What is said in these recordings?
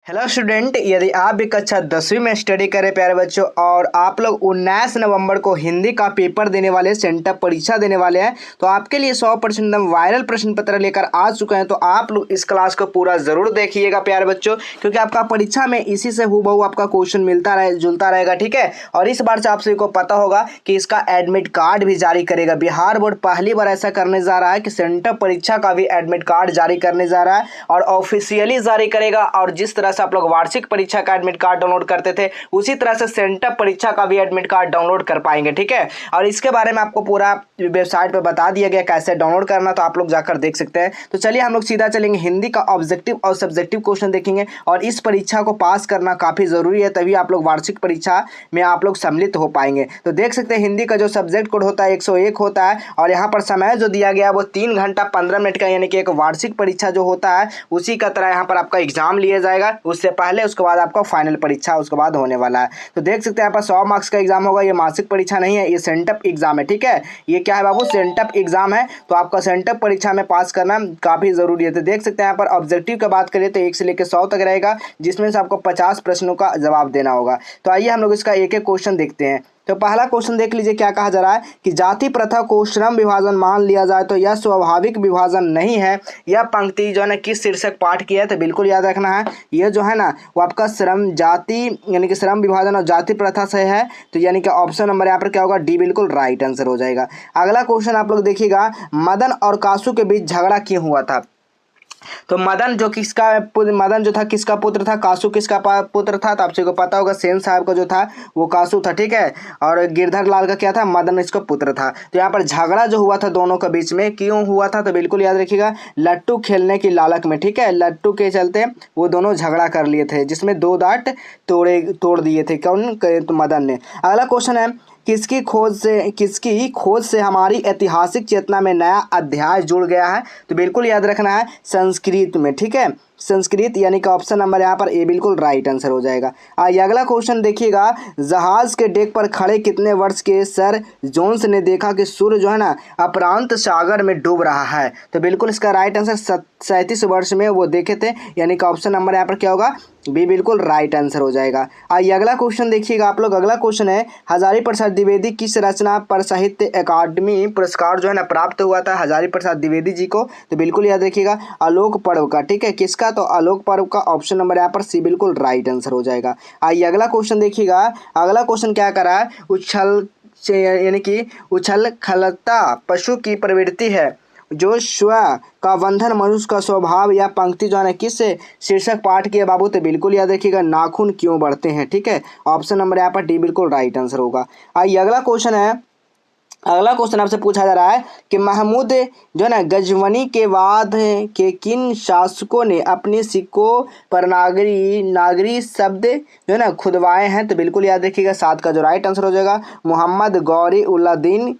Hello student, यदि आप भी कक्षा 10वीं में स्टडी करें प्यारे बच्चों और आप लोग 19 नवंबर को हिंदी का पेपर देने वाले सेंटअप परीक्षा देने वाले हैं तो आपके लिए 100% एकदम वायरल प्रश्न पत्र लेकर आ चुके हैं। तो आप लोग इस क्लास को पूरा जरूर देखिएगा प्यारे बच्चों, क्योंकि आपका परीक्षा में इसी से हूबहू आपका क्वेश्चन मिलता रहे जुलता रहेगा। ठीक है, और इस बार से आप सभी को पता होगा कि इसका एडमिट कार्ड भी जारी करेगा। बिहार बोर्ड पहली बार ऐसा करने जा रहा है कि सेंटअप परीक्षा का भी एडमिट कार्ड जारी करने जा रहा है और ऑफिशियली जारी करेगा। और जिस तरह से आप लोग वार्षिक परीक्षा का एडमिट कार्ड डाउनलोड करते थे उसी तरह से सेंटअप परीक्षा का भी एडमिट कार्ड डाउनलोड कर पाएंगे। ठीक है, और इसके बारे में आपको पूरा वेबसाइट पे बता दिया गया कैसे डाउनलोड करना, तो आप लोग जाकर देख सकते हैं। तो चलिए हम लोग सीधा चलेंगे, हिंदी का ऑब्जेक्टिव और सब्जेक्टिव क्वेश्चन देखेंगे। और इस परीक्षा को पास करना काफी जरूरी है, तभी आप लोग वार्षिक परीक्षा में आप लोग सम्मिलित हो पाएंगे। तो देख सकते हैं हिंदी का जो सब्जेक्ट कोड होता है 101 होता है और यहाँ पर समय जो दिया गया है वो 3 घंटा 15 मिनट का, यानी कि एक वार्षिक परीक्षा जो होता है उसी का तरह यहाँ पर आपका एग्जाम लिया जाएगा। उससे पहले उसके बाद आपका फाइनल परीक्षा उसके बाद होने वाला है। तो देख सकते हैं यहाँ पर 100 मार्क्स का एग्जाम होगा। ये मासिक परीक्षा नहीं है, ये सेंटअप एग्जाम है। ठीक है, ये क्या है बाबू, सेंटअप एग्जाम है। तो आपका सेंटअप परीक्षा में पास करना काफी जरूरी है। तो देख सकते हैं यहाँ पर ऑब्जेक्टिव की बात करें तो 1 से लेकर 100 तक रहेगा, जिसमें से आपको 50 प्रश्नों का जवाब देना होगा। तो आइए हम लोग इसका एक एक क्वेश्चन देखते हैं। तो पहला क्वेश्चन देख लीजिए, क्या कहा जा रहा है कि जाति प्रथा को श्रम विभाजन मान लिया जाए तो यह स्वाभाविक विभाजन नहीं है। यह पंक्ति जो है ना किस शीर्षक पाठ की है, तो बिल्कुल याद रखना है, यह जो है ना वो आपका श्रम जाति यानी कि श्रम विभाजन और जाति प्रथा से है। तो यानी कि ऑप्शन नंबर यहाँ पर क्या होगा, डी बिल्कुल राइट आंसर हो जाएगा। अगला क्वेश्चन आप लोग देखिएगा, मदन और कासू के बीच झगड़ा क्यों हुआ था। तो मदन जो था किसका पुत्र था, कासू किसका पुत्र था, तो आप सबको पता होगा सेन साहब का जो था वो कासू था। ठीक है, और गिरधर लाल का क्या था, मदन इसका पुत्र था। तो यहाँ पर झगड़ा जो हुआ था दोनों के बीच में क्यों हुआ था, तो बिल्कुल याद रखिएगा, लट्टू खेलने की लालच में। ठीक है, लट्टू के चलते वो दोनों झगड़ा कर लिए थे, जिसमें 2 दांत तोड़ दिए थे। कौन, तो मदन ने। अगला क्वेश्चन है, किसकी खोज से हमारी ऐतिहासिक चेतना में नया अध्याय जुड़ गया है, तो बिल्कुल याद रखना है संस्कृत में। ठीक है, संस्कृत यानी कि ऑप्शन नंबर यहाँ पर ए बिल्कुल राइट आंसर हो जाएगा। आइए अगला क्वेश्चन देखिएगा, जहाज के डेक पर खड़े कितने वर्ष के सर जोन्स ने देखा कि सूर्य जो है ना अप्रशांत सागर में डूब रहा है, तो बिल्कुल इसका राइट आंसर 37 वर्ष में वो देखे थे, यानी कि ऑप्शन नंबर यहाँ पर क्या होगा, बी बिल्कुल राइट आंसर हो जाएगा। आइए अगला क्वेश्चन देखिएगा आप लोग। अगला क्वेश्चन है, हजारी प्रसाद द्विवेदी किस रचना पर साहित्य अकादमी पुरस्कार जो है ना प्राप्त हुआ था हजारी प्रसाद द्विवेदी जी को, तो बिल्कुल याद रखिएगा आलोक पर्व का। ठीक है, किसका, तो आलोक पर्व का। ऑप्शन नंबर यहाँ पर सी बिल्कुल राइट आंसर हो जाएगा। आइए अगला क्वेश्चन देखिएगा। अगला क्वेश्चन क्या करा है, यानी कि उछल खलता पशु की प्रवृत्ति है, जो स्व का बंधन मनुष्य का स्वभाव। या पंक्ति जो है ना किस शीर्षक पाठ की है बाबू, तो बिल्कुल याद रखिएगा, नाखून क्यों बढ़ते हैं। ठीक है, ऑप्शन नंबर यहाँ पर डी बिल्कुल राइट आंसर होगा। आइए अगला क्वेश्चन है, अगला क्वेश्चन आपसे पूछा जा रहा है कि महमूद जो है ना गजवनी के बाद के किन शासकों ने अपने सिक्कों पर नागरी शब्द जो है ना खुदवाए हैं, तो बिल्कुल याद रखिएगा 7 का जो राइट आंसर हो जाएगा, मोहम्मद गौरी उल्लादीन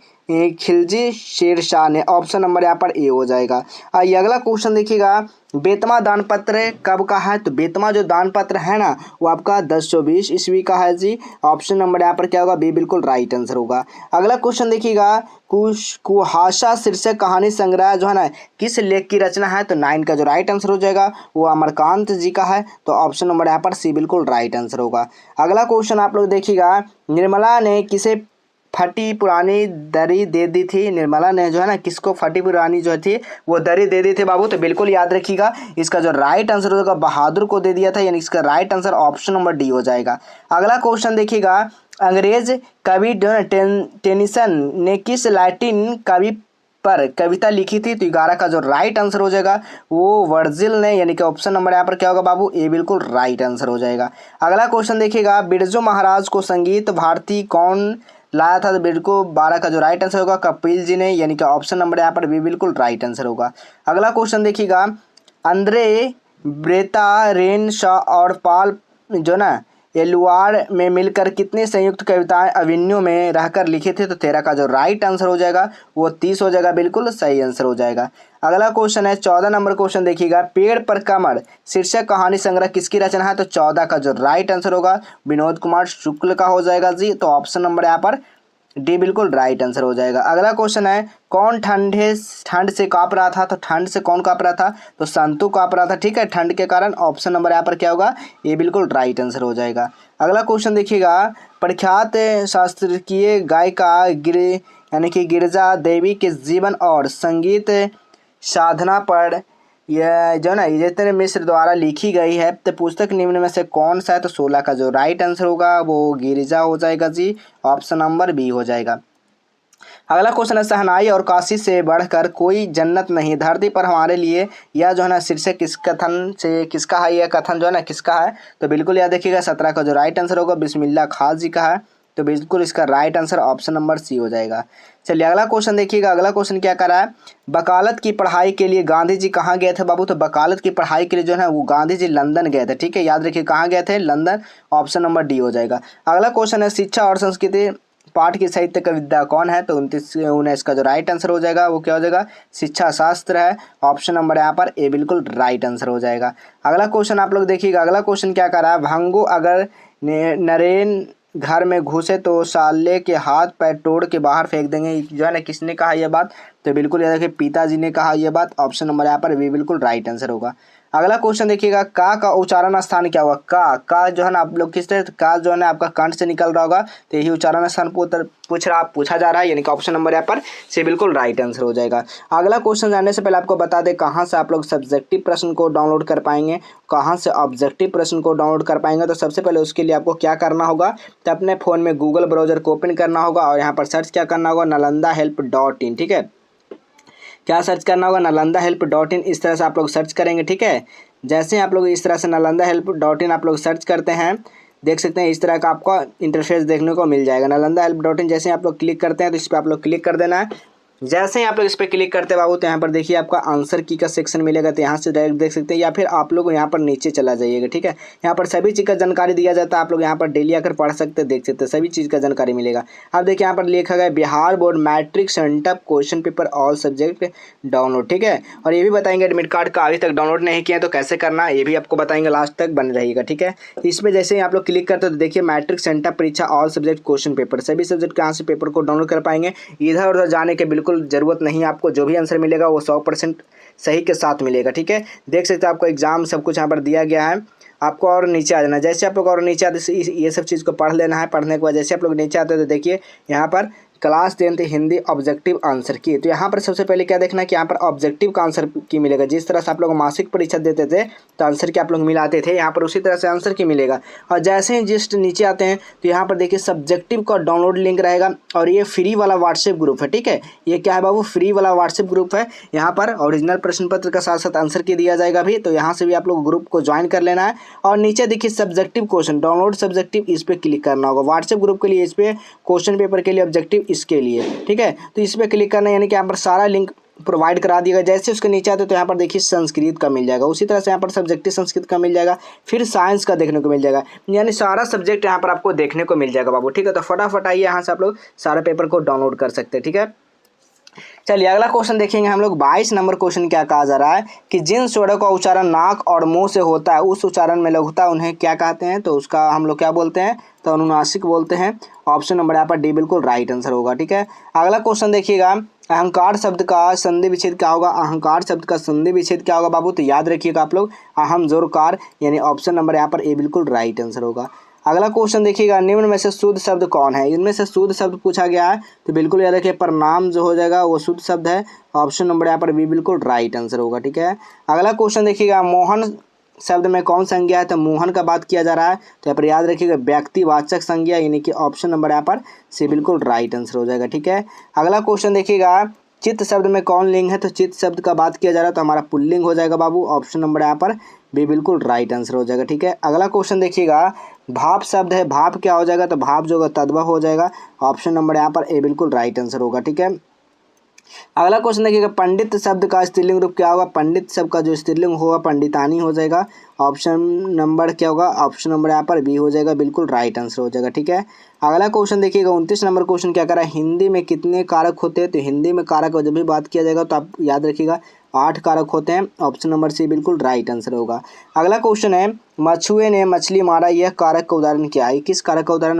खिलजी शेरशाह ने। ऑप्शन नंबर यहाँ पर ए हो जाएगा। आइए अगला क्वेश्चन देखिएगा, बेतमा दान पत्र कब का है, तो बेतमा जो दान पत्र है ना वो आपका 1020 ईस्वी का है जी। ऑप्शन नंबर यहाँ पर क्या होगा, बी बिल्कुल राइट आंसर होगा। अगला क्वेश्चन देखिएगा, कुहासा शीर्षक कहानी संग्रह जो है ना किस लेख की रचना है, तो 9 का जो राइट आंसर हो जाएगा वो अमरकांत जी का है। तो ऑप्शन नंबर यहाँ पर सी बिल्कुल राइट आंसर होगा। अगला क्वेश्चन आप लोग देखिएगा, निर्मला ने किसे फटी पुरानी दरी दे दी थी। निर्मला ने जो है ना किसको फटी पुरानी जो थी वो दरी दे दी थी बाबू, तो बिल्कुल याद रखिएगा इसका जो राइट आंसर होगा बहादुर को दे दिया था, यानी इसका right answer option number D हो जाएगा। अगला क्वेश्चन देखिएगा, अंग्रेज कवि टेनिसन ने किस लैटिन कवि पर कविता लिखी थी, तो 11 का जो राइट आंसर हो जाएगा वो वर्जिल ने, यानी कि ऑप्शन नंबर यहाँ पर क्या होगा बाबू, ए बिल्कुल राइट आंसर हो जाएगा। अगला क्वेश्चन देखिएगा, बिरजू महाराज को संगीत भारती कौन लाया था, तो बिल्कुल 12 का जो राइट आंसर होगा कपिल जी ने, यानी कि ऑप्शन नंबर यहाँ पर भी बिल्कुल राइट आंसर होगा। अगला क्वेश्चन देखिएगा, अंद्रे ब्रेता रेन शॉ और पॉल जो ना एलुआर में मिलकर कितने संयुक्त कविताएं अविन्यो में रहकर लिखे थे, तो 13 का जो राइट आंसर हो जाएगा वो 30 हो जाएगा, बिल्कुल सही आंसर हो जाएगा। अगला क्वेश्चन है 14 नंबर क्वेश्चन देखिएगा, पेड़ पर कमल शीर्षक कहानी संग्रह किसकी रचना है, तो 14 का जो राइट आंसर होगा विनोद कुमार शुक्ल का हो जाएगा जी। तो ऑप्शन नंबर यहाँ पर डी बिल्कुल राइट आंसर हो जाएगा। अगला क्वेश्चन है कौन ठंड से काँप रहा था, तो ठंड से कौन काँप रहा था, तो संतु काँप रहा था, ठीक है, ठंड के कारण। ऑप्शन नंबर यहाँ पर क्या होगा, ये बिल्कुल राइट आंसर हो जाएगा। अगला क्वेश्चन देखिएगा, प्रख्यात शास्त्रीय गायिका यानी कि गिरिजा देवी के जीवन और संगीत साधना पर यह जो ना जितेंद्र मिश्र द्वारा लिखी गई है, तो पुस्तक निम्न में से कौन सा है, तो 16 का जो राइट आंसर होगा वो गिरिजा हो जाएगा जी, ऑप्शन नंबर बी हो जाएगा। अगला क्वेश्चन है शहनाई और काशी से बढ़कर कोई जन्नत नहीं धरती पर हमारे लिए, यह जो है ना शीर्षक किस कथन से किसका है, यह कथन जो है ना किसका है, तो बिल्कुल याद रखिएगा 17 का जो राइट आंसर होगा बिस्मिल्लाह खान जी का है, तो बिल्कुल इसका right answer option number C हो जाएगा। चलिए अगला क्वेश्चन देखिएगा। अगला क्वेश्चन क्या कर रहा है, वकालत की पढ़ाई के लिए गांधी जी कहाँ गए थे बाबू, तो वकालत की पढ़ाई के लिए जो है वो गांधी जी लंदन गए थे, ठीक है, याद रखिए कहाँ गए थे, लंदन, ऑप्शन नंबर डी हो जाएगा। अगला क्वेश्चन है शिक्षा और संस्कृति पाठ की साहित्य का विद्या कौन है, तो 19 का जो राइट आंसर हो जाएगा वो क्या हो जाएगा, शिक्षा शास्त्र है, ऑप्शन नंबर यहाँ पर ए बिल्कुल राइट आंसर हो जाएगा। अगला क्वेश्चन आप लोग देखिएगा। अगला क्वेश्चन क्या कर रहा है, भंगू अगर नरेन घर में घुसे तो साले के हाथ पैर तोड़ के बाहर फेंक देंगे, जो है ना किसने कहा यह बात, तो बिल्कुल याद रखिए पिताजी ने कहा यह बात, ऑप्शन नंबर यहाँ पर बी बिल्कुल राइट आंसर होगा। अगला क्वेश्चन देखिएगा, का उच्चारण स्थान क्या होगा, का जो है ना आप लोग किस तरह का जो है ना आपका कंठ से निकल रहा होगा, तो यही उच्चारण स्थान पूछा जा रहा है, यानी कि ऑप्शन नंबर यहाँ पर से बिल्कुल राइट आंसर हो जाएगा। अगला क्वेश्चन जानने से पहले आपको बता दें कहाँ से आप लोग सब्जेक्टिव प्रश्न को डाउनलोड कर पाएंगे, कहाँ से ऑब्जेक्टिव प्रश्न को डाउनलोड कर पाएंगे, तो सबसे पहले उसके लिए आपको क्या करना होगा, तो अपने फ़ोन में गूगल ब्राउज़र को ओपन करना होगा और यहाँ पर सर्च क्या करना होगा, nalandahelp.in, ठीक है, क्या सर्च करना होगा, nalandahelp.in, इस तरह से आप लोग सर्च करेंगे, ठीक है। जैसे आप लोग इस तरह से nalandahelp.in आप लोग सर्च करते हैं, देख सकते हैं इस तरह का आपको इंटरफेस देखने को मिल जाएगा। nalandahelp.in जैसे आप लोग क्लिक करते हैं तो इस पर आप लोग क्लिक कर देना है। जैसे ही आप लोग इस पर क्लिक करते बाबू तो यहाँ पर देखिए आपका आंसर की का सेक्शन मिलेगा, तो यहाँ से डायरेक्ट देख सकते हैं, या फिर आप लोग यहाँ पर नीचे चला जाइएगा, ठीक है, यहाँ पर सभी चीज़ का जानकारी दिया जाता है, आप लोग यहाँ पर डेली आकर पढ़ सकते हैं, देख सकते हैं सभी चीज़ का जानकारी मिलेगा। अब देखिए यहाँ पर लिखा गया Bihar board matric sent up question paper all subject download, ठीक है, और ये भी बताएंगे एडमिट कार्ड का अभी तक डाउनलोड नहीं किया तो कैसे करना है, ये भी आपको बताएंगे, लास्ट तक बन रहेगा, ठीक है। इसमें जैसे ही आप लोग क्लिक करते हो तो देखिए मैट्रिक सेंटअप परीक्षा ऑल सब्जेक्ट क्वेश्चन पेपर, सभी सब्जेक्ट के यहाँ से पेपर को डाउनलोड कर पाएंगे, इधर उधर जाने की बिल्कुल जरूरत नहीं, आपको जो भी आंसर मिलेगा वो 100% सही के साथ मिलेगा, ठीक है। देख सकते हैं आपको एग्जाम सब कुछ यहाँ पर दिया गया है, आपको और नीचे आ जाना, जैसे आप लोग और नीचे आते ये सब चीज़ को पढ़ लेना है। पढ़ने के बाद जैसे आप लोग नीचे आते हैं तो देखिए यहाँ पर class 10th Hindi objective answer की, तो यहाँ पर सबसे पहले क्या देखना है कि यहाँ पर ऑब्जेक्टिव का आंसर की मिलेगा, जिस तरह से आप लोग मासिक परीक्षा देते थे तो आंसर की आप लोग मिलाते थे, यहाँ पर उसी तरह से आंसर की मिलेगा। और जैसे ही जस्ट नीचे आते हैं तो यहाँ पर देखिए सब्जेक्टिव का डाउनलोड लिंक रहेगा, और ये फ्री वाला व्हाट्सएप ग्रुप है, ठीक है, ये क्या है बाबू, फ्री वाला व्हाट्सएप ग्रुप है। यहाँ पर ओरिजिनल प्रश्न पत्र का साथ साथ आंसर की दिया जाएगा भी, तो यहाँ से भी आप लोग ग्रुप को ज्वाइन कर लेना है। और नीचे देखिए सब्जेक्टिव क्वेश्चन डाउनलोड सब्जेक्टिव, इस पर क्लिक करना होगा, व्हाट्सएप ग्रुप के लिए इस पर, क्वेश्चन पेपर के लिए ऑब्जेक्टिव इसके लिए, ठीक है, तो इस पर क्लिक करना, यानी कि यहाँ पर सारा लिंक प्रोवाइड करा दिएगा। जैसे उसके नीचे आते तो यहाँ पर देखिए संस्कृत का मिल जाएगा, उसी तरह से यहाँ पर सब्जेक्टिव संस्कृत का मिल जाएगा, फिर साइंस का देखने को मिल जाएगा, यानी सारा सब्जेक्ट यहाँ पर आपको देखने को मिल जाएगा बाबू, ठीक है। तो फटाफट आइए यहाँ से आप लोग सारे पेपर को डाउनलोड कर सकते हैं, ठीक है। चलिए अगला क्वेश्चन देखेंगे हम लोग। 22 नंबर क्वेश्चन क्या कहा जा रहा है कि जिन स्वरों का उच्चारण नाक और मुंह से होता है उस उच्चारण में लघुता उन्हें क्या कहते हैं, तो उसका हम लोग क्या बोलते हैं, तो अनुनासिक बोलते हैं, ऑप्शन नंबर यहाँ पर डी बिल्कुल राइट आंसर होगा, ठीक है। अगला क्वेश्चन देखिएगा, अहंकार शब्द का संधि विच्छेद क्या होगा, अहंकार शब्द का संधि विच्छेद क्या होगा बाबू, तो याद रखिएगा आप लोग अहम जोरकार, यानी ऑप्शन नंबर यहाँ पर ए बिल्कुल राइट आंसर होगा। अगला क्वेश्चन देखिएगा, निम्न में से शुद्ध शब्द कौन है, इनमें से शुद्ध शब्द पूछा गया है, तो बिल्कुल याद रखिए प्रणाम जो हो जाएगा वो शुद्ध शब्द है, ऑप्शन नंबर यहाँ पर बी बिल्कुल राइट आंसर होगा, ठीक है। अगला क्वेश्चन देखिएगा, मोहन शब्द में कौन संज्ञा है, तो मोहन का बात किया जा रहा है, तो यहाँ पर याद रखिएगा व्यक्तिवाचक संज्ञा, यानी कि ऑप्शन नंबर यहाँ पर सी बिल्कुल राइट आंसर हो जाएगा, ठीक है। अगला क्वेश्चन देखिएगा, चित्त शब्द में कौन लिंग है, तो चित्त शब्द का बात किया जा रहा है तो हमारा पुल्लिंग हो जाएगा बाबू, ऑप्शन नंबर यहाँ पर बी बिल्कुल राइट आंसर हो जाएगा, ठीक है। अगला क्वेश्चन देखिएगा, भाप शब्द है, भाप क्या हो जाएगा, तो भाप जो होगा तद्भव हो जाएगा, ऑप्शन नंबर यहाँ पर ए बिल्कुल राइट आंसर होगा, ठीक है। अगला क्वेश्चन देखिएगा, पंडित शब्द का स्त्रीलिंग रूप क्या होगा, पंडित शब्द का जो स्त्रीलिंग होगा पंडितानी हो जाएगा, ऑप्शन नंबर क्या होगा, ऑप्शन नंबर यहाँ पर बी हो जाएगा, बिल्कुल राइट आंसर हो जाएगा, ठीक है। अगला क्वेश्चन देखिएगा, 29 नंबर क्वेश्चन क्या कर रहा है, हिंदी में कितने कारक होते हैं, तो हिंदी में कारक जब भी बात किया जाएगा तो आप याद रखिएगा 8 कारक होते हैं। ऑप्शन नंबर सी बिल्कुल राइट आंसर होगा। अगला क्वेश्चन है मछुए ने मछली मारा, यह कारक का उदाहरण क्या है? किस कारक का उदाहरण?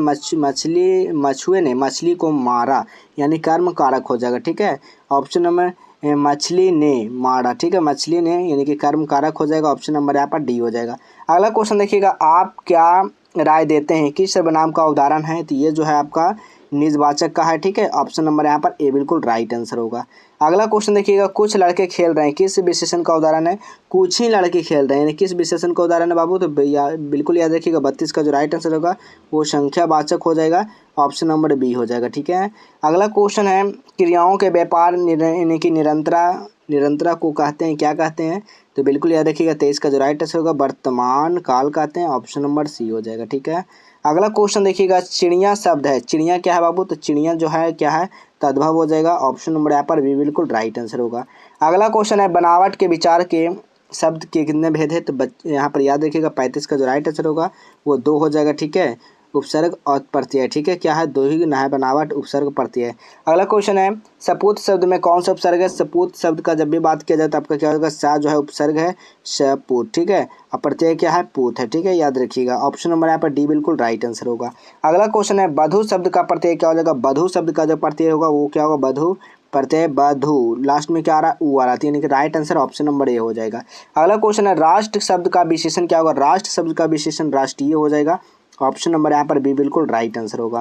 मछुए ने मछली को मारा यानी कर्म कारक हो जाएगा, ठीक है। ऑप्शन नंबर मछली ने मारा, ठीक है, मछली ने यानी कि कर्म कारक हो जाएगा। ऑप्शन नंबर यहाँ पर डी हो जाएगा। अगला क्वेश्चन देखिएगा, आप क्या राय देते हैं किस सर्वनाम का उदाहरण है? तो ये जो है आपका निजवाचक का है, ठीक है। ऑप्शन नंबर यहाँ पर ए बिल्कुल राइट आंसर होगा। अगला क्वेश्चन देखिएगा, कुछ लड़के खेल रहे हैं, किस विशेषण का उदाहरण है? कुछ ही लड़के खेल रहे हैं यानी किस विशेषण का उदाहरण है बाबू? तो बिल्कुल याद रखिएगा 32 का जो राइट आंसर होगा वो संख्यावाचक हो जाएगा। ऑप्शन नंबर बी हो जाएगा, ठीक है। अगला क्वेश्चन है क्रियाओं के व्यापार यानी कि निरंतरा को कहते हैं, क्या कहते हैं? तो बिल्कुल याद रखिएगा 23 का जो राइट आंसर होगा वर्तमान काल कहते हैं। ऑप्शन नंबर सी हो जाएगा, ठीक है। अगला क्वेश्चन देखिएगा, चिड़िया शब्द है, चिड़िया क्या है बाबू? तो चिड़िया जो है क्या है? तद्भव हो जाएगा। ऑप्शन नंबर यहाँ पर बी बिल्कुल राइट आंसर होगा। अगला क्वेश्चन है बनावट के विचार के शब्द के कितने भेद है? तो यहाँ पर याद रखिएगा 35 का जो राइट आंसर होगा वो 2 हो जाएगा, ठीक है। उपसर्ग और प्रत्यय, ठीक है, क्या है? 2 ही ना है, बनावट उपसर्ग प्रत्यय। अगला क्वेश्चन है सपूत शब्द में कौन सा उपसर्ग है? सपूत शब्द का जब भी बात किया जाए तो आपका क्या होगा? सा जो है उपसर्ग है, सपूत, ठीक है, और प्रत्यय क्या है? पूत है, ठीक है, याद रखिएगा। ऑप्शन नंबर यहाँ पर डी बिल्कुल राइट आंसर होगा। अगला क्वेश्चन है बधु शब्द का प्रत्यय क्या हो जाएगा? बधु शब्द का जो प्रत्यय होगा वो क्या होगा? बधु प्रत्यय बधु, लास्ट में क्या आ रहा है? ऊ आ रहा है, यानी कि right answer option number A हो जाएगा। अगला क्वेश्चन है राष्ट्र शब्द का विशेषण क्या होगा? राष्ट्र शब्द का विशेषण राष्ट्रीय हो जाएगा। ऑप्शन नंबर यहाँ पर बी बिल्कुल राइट आंसर होगा।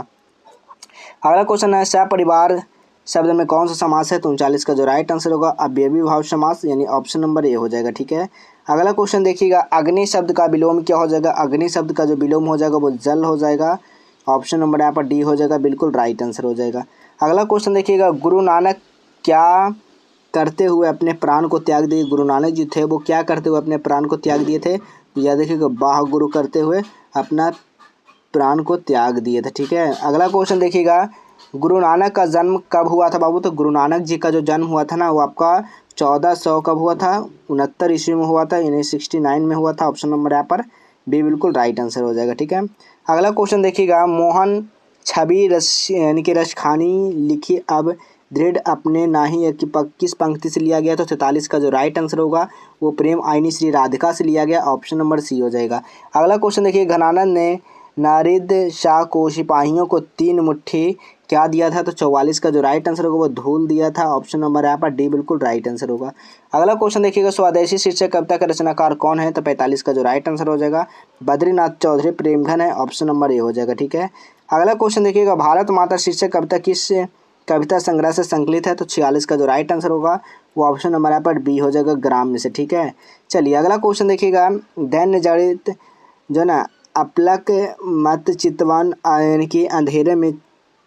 अगला क्वेश्चन है सपरिवार शब्द में कौन सा समास है? तो 39 का जो राइट आंसर होगा अव्ययी भाव समास यानी ऑप्शन नंबर ए हो जाएगा, ठीक है। अगला क्वेश्चन देखिएगा, अग्नि शब्द का विलोम क्या हो जाएगा? अग्नि शब्द का जो विलोम हो जाएगा वो जल हो जाएगा। ऑप्शन नंबर यहाँ पर डी हो जाएगा, बिल्कुल राइट आंसर हो जाएगा। अगला क्वेश्चन देखिएगा, गुरु नानक क्या करते हुए अपने प्राण को त्याग दिए? गुरु नानक जी थे वो क्या करते हुए अपने प्राण को त्याग दिए थे? तो यह देखिएगा बाह गुरु करते हुए अपना प्राण को त्याग दिए थे, ठीक है। अगला क्वेश्चन देखिएगा, गुरु नानक का जन्म कब हुआ था बाबू? तो गुरु नानक जी का जो जन्म हुआ था ना वो आपका 1400 कब हुआ था? 69 ईस्वी में हुआ था, यानी 69 में हुआ था। ऑप्शन नंबर यहाँ पर बी बिल्कुल राइट आंसर हो जाएगा, ठीक है। अगला क्वेश्चन देखिएगा, मोहन छवि रस यानी कि रसखानी लिखी अब दृढ़ अपने नाही किस पंक्ति से लिया गया? तो 43 का जो राइट आंसर होगा वो प्रेम आईनी श्री राधिका से लिया गया। ऑप्शन नंबर सी हो जाएगा। अगला क्वेश्चन देखिए, घनानंद ने नारिद शाह को सिपाहियों को 3 मुट्ठी क्या दिया था? तो 44 का जो राइट आंसर होगा वो धूल दिया था। ऑप्शन नंबर यहाँ पर डी बिल्कुल राइट आंसर होगा। अगला क्वेश्चन देखिएगा, स्वदेशी शीर्षक कविता का रचनाकार कौन है? तो 45 का जो राइट आंसर हो जाएगा बद्रीनाथ चौधरी प्रेमघन है। ऑप्शन नंबर ए हो जाएगा, ठीक है। अगला क्वेश्चन देखिएगा, भारत माता शीर्षक कविता किस कविता संग्रह से संकलित है? तो 46 का जो राइट आंसर होगा वो ऑप्शन नंबर यहाँ पर बी हो जाएगा, ग्राम में से, ठीक है। चलिए अगला क्वेश्चन देखिएगा, दैन्य जड़ित जो ना अपलक मत चितवन यानी कि अंधेरे में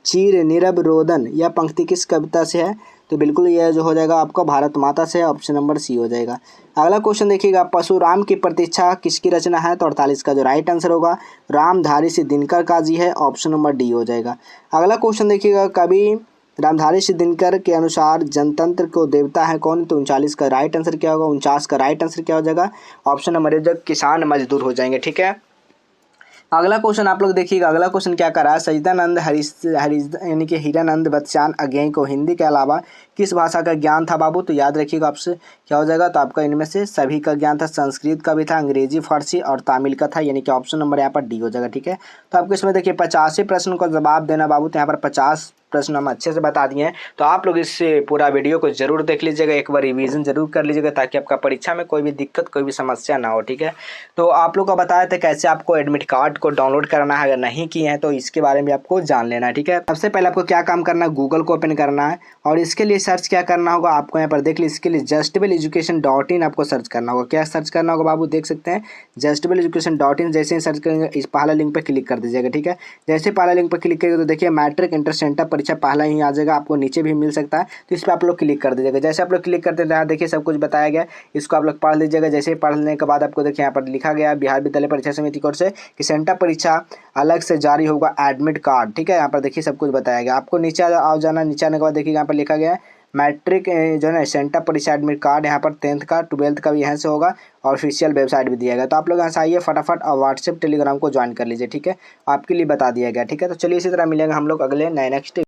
चीर नीरव रोदन, यह पंक्ति किस कविता से है? तो बिल्कुल यह जो हो जाएगा आपका भारत माता से। ऑप्शन नंबर सी हो जाएगा। अगला क्वेश्चन देखिएगा, परशुराम की प्रतीक्षा किसकी रचना है? तो 48 का जो राइट आंसर होगा रामधारी सिंह दिनकर का जी है। ऑप्शन नंबर डी हो जाएगा। अगला क्वेश्चन देखिएगा, कवि रामधारी सिंह दिनकर के अनुसार जनतंत्र को देवता है कौन? तो 39 का राइट आंसर क्या होगा? 49 का राइट आंसर क्या हो जाएगा? ऑप्शन नंबर ए, किसान मजदूर हो जाएंगे, ठीक है। अगला क्वेश्चन आप लोग देखिएगा, अगला क्वेश्चन क्या कर रहा है, सच्चिदानंद हरीश यानी कि हीरानंद बच्चान अज्ञेय को हिंदी के अलावा किस भाषा का ज्ञान था बाबू? तो याद रखिएगा आपसे क्या हो जाएगा, तो आपका इनमें से सभी का ज्ञान था। संस्कृत का भी था, अंग्रेजी, फारसी और तमिल का था, यानी कि ऑप्शन नंबर यहाँ पर डी हो जाएगा, ठीक है। तो आपको इसमें देखिए 85 प्रश्न का जवाब देना बाबू, तो यहाँ पर 50 प्रश्न हम अच्छे से बता दिए हैं। तो आप लोग इस पूरा वीडियो को जरूर देख लीजिएगा, एक बार रिवीजन जरूर कर लीजिएगा ताकि आपका परीक्षा में कोई भी दिक्कत कोई भी समस्या ना हो, ठीक है। तो आप लोग को बताया था कैसे आपको एडमिट कार्ड को डाउनलोड करना है, अगर नहीं किए हैं तो इसके बारे में आपको जान लेना है, ठीक है। सबसे पहले आपको क्या काम करना है, गूगल को ओपन करना है और इसके लिए सर्च क्या करना होगा, आपको यहाँ पर देख लीजिए, इसके लिए justable.education.in आपको सर्च करना होगा। क्या सर्च करना होगा बाबू, देख सकते हैं justable.education.in। जैसे ही सर्च करेंगे इस पहला लिंक पर क्लिक कर दीजिएगा, ठीक है। जैसे पहला लिंक पर क्लिक करेंगे तो देखिए मैट्रिक इंटर सेंटर परीक्षा पहला ही आ जाएगा, आपको नीचे भी मिल सकता है, तो इस पर आप लोग क्लिक कर दीजिएगा। जैसे आप लोग क्लिक करते हैं देखिए सब कुछ बताया गया, इसको आप लोग पढ़ लीजिएगा। जैसे ही पढ़ने के बाद आपको देखिए यहाँ पर लिखा गया बिहार विद्यालय परीक्षा समिति की ओर से कि सेंटर परीक्षा अलग से जारी होगा एडमिट कार्ड, ठीक है। यहाँ पर देखिए सब कुछ बताया गया, आपको नीचे आ जाना। नीचे आने के बाद देखिए यहाँ पर लिखा गया है मैट्रिक जो है ना सेंटर परीक्षा एडमिट कार्ड, यहाँ पर 10th का 12th का भी यहाँ से होगा और ऑफिशियल वेबसाइट भी दिया गया। तो आप लोग यहाँ से आइए फटाफट और व्हाट्सएप टेलीग्राम को ज्वाइन कर लीजिए, ठीक है, आपके लिए बता दिया गया, ठीक है। तो चलिए इसी तरह मिलेंगे हम लोग अगले नए नेक्स्ट